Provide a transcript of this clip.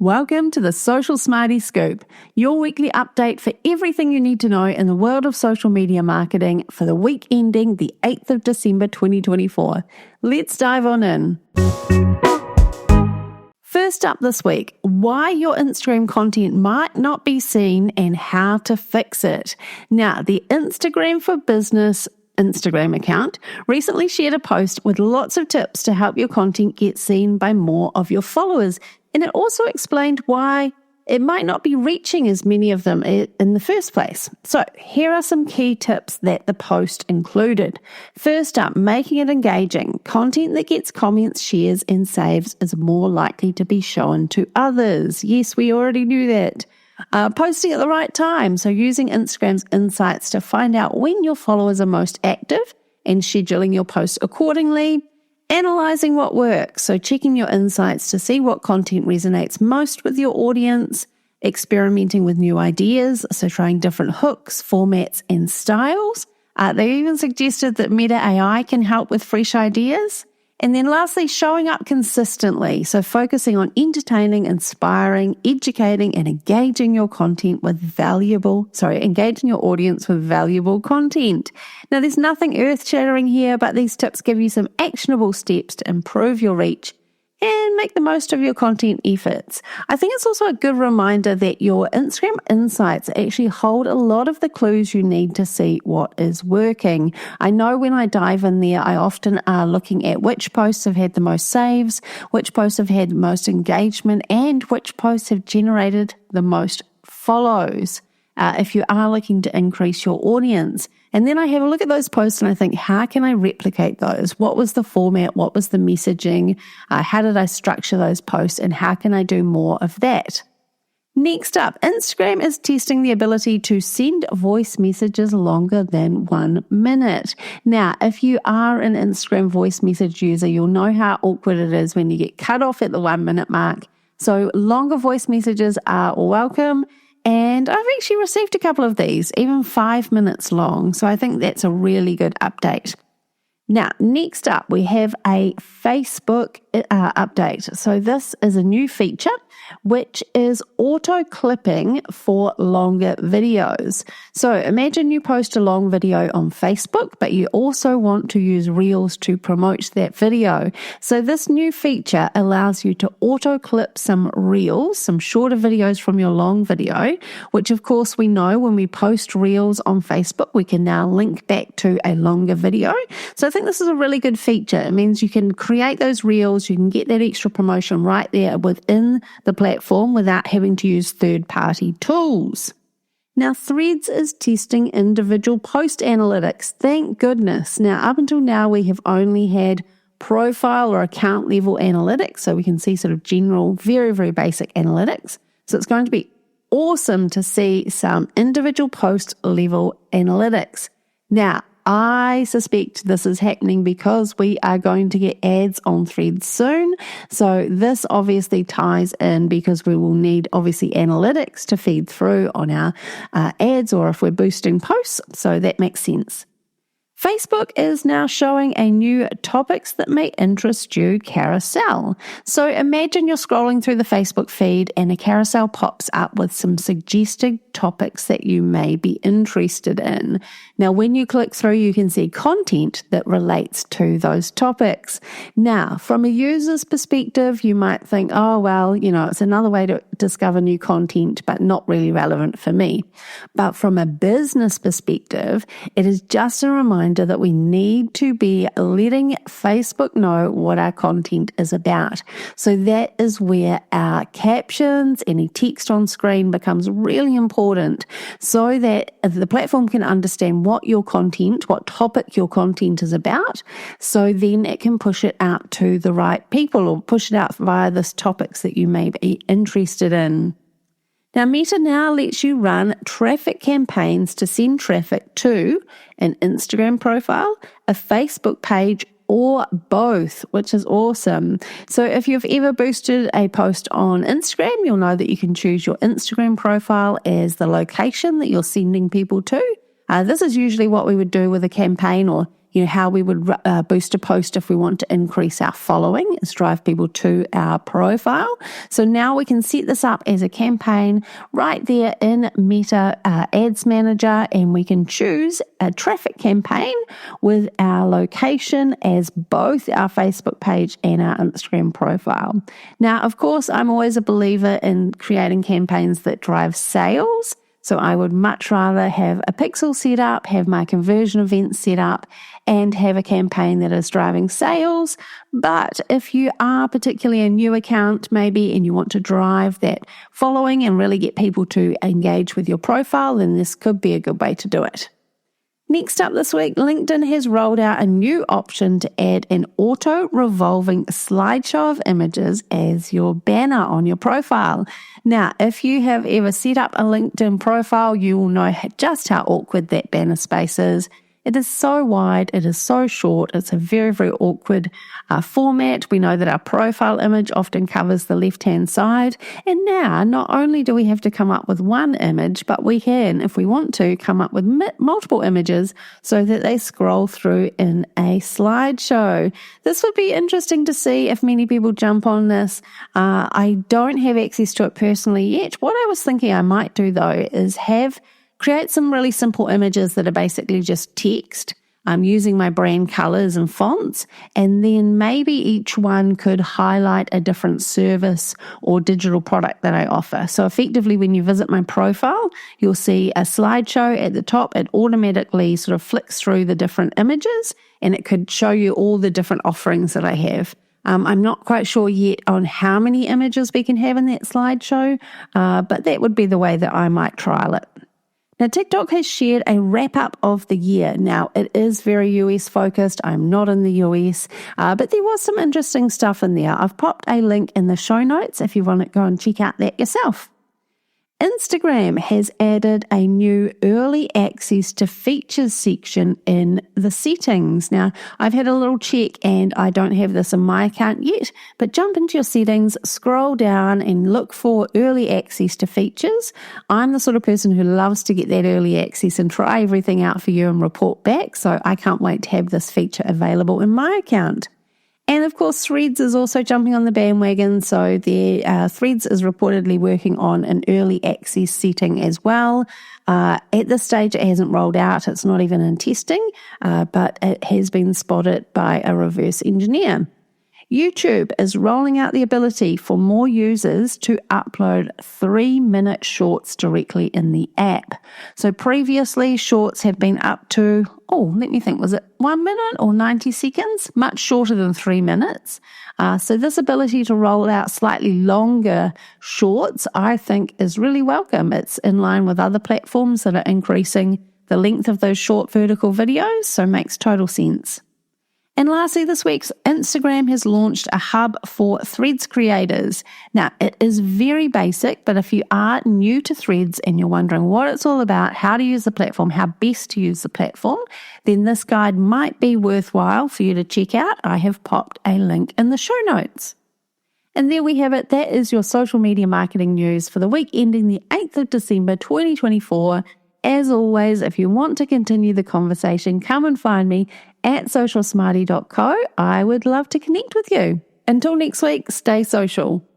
Welcome to the Social Smarty Scoop, your weekly update for everything you need to know in the world of social media marketing for the week ending the 8th of December 2024. Let's dive on in. First up this week, why your Instagram content might not be seen and how to fix it. Now, the Instagram for Business Instagram account recently shared a post with lots of tips to help your content get seen by more of your followers. And it also explained why it might not be reaching as many of them in the first place. So here are some key tips that the post included. First up, making it engaging. Content that gets comments, shares, and saves is more likely to be shown to others. Yes, we already knew that. Posting at the right time. So using Instagram's insights to find out when your followers are most active and scheduling your posts accordingly. Analyzing what works, so checking your insights to see what content resonates most with your audience, experimenting with new ideas, so trying different hooks, formats, and styles. They even suggested that Meta AI can help with fresh ideas. And then lastly, showing up consistently, so focusing on entertaining, inspiring, educating, and engaging your audience with valuable content. Now, there's nothing earth-shattering here, but these tips give you some actionable steps to improve your reach and make the most of your content efforts. I think it's also a good reminder that your Instagram insights actually hold a lot of the clues you need to see what is working. I know when I dive in there, I often are looking at which posts have had the most saves, which posts have had the most engagement, and which posts have generated the most follows. If you are looking to increase your audience. And then I have a look at those posts and I think, how can I replicate those? What was the format? What was the messaging? How did I structure those posts? And how can I do more of that? Next up, Instagram is testing the ability to send voice messages longer than 1 minute. Now, if you are an Instagram voice message user, you'll know how awkward it is when you get cut off at the 1 minute mark. So longer voice messages are welcome. And I've actually received a couple of these, even 5 minutes long. So I think that's a really good update. Now, next up, we have a Facebook update. So this is a new feature, which is auto clipping for longer videos. So imagine you post a long video on Facebook, but you also want to use Reels to promote that video. So this new feature allows you to auto clip some Reels, some shorter videos from your long video, which of course we know when we post Reels on Facebook, we can now link back to a longer video. So I think this is a really good feature. It means you can create those Reels, you can get that extra promotion right there within the platform without having to use third-party tools. Now, Threads is testing individual post analytics. Thank goodness. Now, up until now, we have only had profile or account level analytics, so we can see sort of general, very, very basic analytics. So it's going to be awesome to see some individual post level analytics. Now, I suspect this is happening because we are going to get ads on Threads soon. So this obviously ties in because we will need obviously analytics to feed through on our ads or if we're boosting posts. So that makes sense. Facebook is now showing a new topics that may interest you carousel. So imagine you're scrolling through the Facebook feed and a carousel pops up with some suggested topics that you may be interested in. Now, when you click through, you can see content that relates to those topics. Now, from a user's perspective, you might think, oh, well, it's another way to discover new content, but not really relevant for me. But from a business perspective, it is just a reminder that we need to be letting Facebook know what our content is about. So that is where our captions, any text on screen becomes really important so that the platform can understand what topic your content is about. So then it can push it out to the right people or push it out via this topics that you may be interested in. Now, Meta now lets you run traffic campaigns to send traffic to an Instagram profile, a Facebook page, or both, which is awesome. So if you've ever boosted a post on Instagram, you'll know that you can choose your Instagram profile as the location that you're sending people to. This is usually what we would do with a campaign or how we would boost a post if we want to increase our following, is drive people to our profile. So now we can set this up as a campaign right there in Meta Ads Manager, and we can choose a traffic campaign with our location as both our Facebook page and our Instagram profile. Now, of course, I'm always a believer in creating campaigns that drive sales. So I would much rather have a pixel set up, have my conversion events set up, and have a campaign that is driving sales. But if you are particularly a new account maybe and you want to drive that following and really get people to engage with your profile, then this could be a good way to do it. Next up this week, LinkedIn has rolled out a new option to add an auto-revolving slideshow of images as your banner on your profile. Now, if you have ever set up a LinkedIn profile, you will know just how awkward that banner space is. It is so wide, it is so short, it's a very, very awkward format. We know that our profile image often covers the left-hand side. And now, not only do we have to come up with one image, but we can, if we want to, come up with multiple images so that they scroll through in a slideshow. This would be interesting to see if many people jump on this. I don't have access to it personally yet. What I was thinking I might do, though, is create some really simple images that are basically just text. I'm using my brand colors and fonts, and then maybe each one could highlight a different service or digital product that I offer. So effectively, when you visit my profile, you'll see a slideshow at the top. It automatically sort of flicks through the different images, and it could show you all the different offerings that I have. I'm not quite sure yet on how many images we can have in that slideshow, but that would be the way that I might trial it. Now, TikTok has shared a wrap-up of the year. Now, it is very US focused. I'm not in the US, but there was some interesting stuff in there. I've popped a link in the show notes if you want to go and check out that yourself. Instagram has added a new early access to features section in the settings. Now, I've had a little check and I don't have this in my account yet, but jump into your settings, scroll down and look for early access to features. I'm the sort of person who loves to get that early access and try everything out for you and report back, so I can't wait to have this feature available in my account. And of course, Threads is also jumping on the bandwagon. So Threads is reportedly working on an early access setting as well. At this stage, it hasn't rolled out. It's not even in testing, but it has been spotted by a reverse engineer. YouTube is rolling out the ability for more users to upload 3-minute shorts directly in the app. So previously, shorts have been up to, was it 1 minute or 90 seconds? Much shorter than 3 minutes. So this ability to roll out slightly longer shorts, I think, is really welcome. It's in line with other platforms that are increasing the length of those short vertical videos, so makes total sense. And lastly, this week, Instagram has launched a hub for Threads creators. Now, it is very basic, but if you are new to Threads and you're wondering what it's all about, how to use the platform, how best to use the platform, then this guide might be worthwhile for you to check out. I have popped a link in the show notes. And there we have it. That is your social media marketing news for the week ending the 8th of December, 2024. As always, if you want to continue the conversation, come and find me at socialsmarty.co. I would love to connect with you. Until next week, stay social.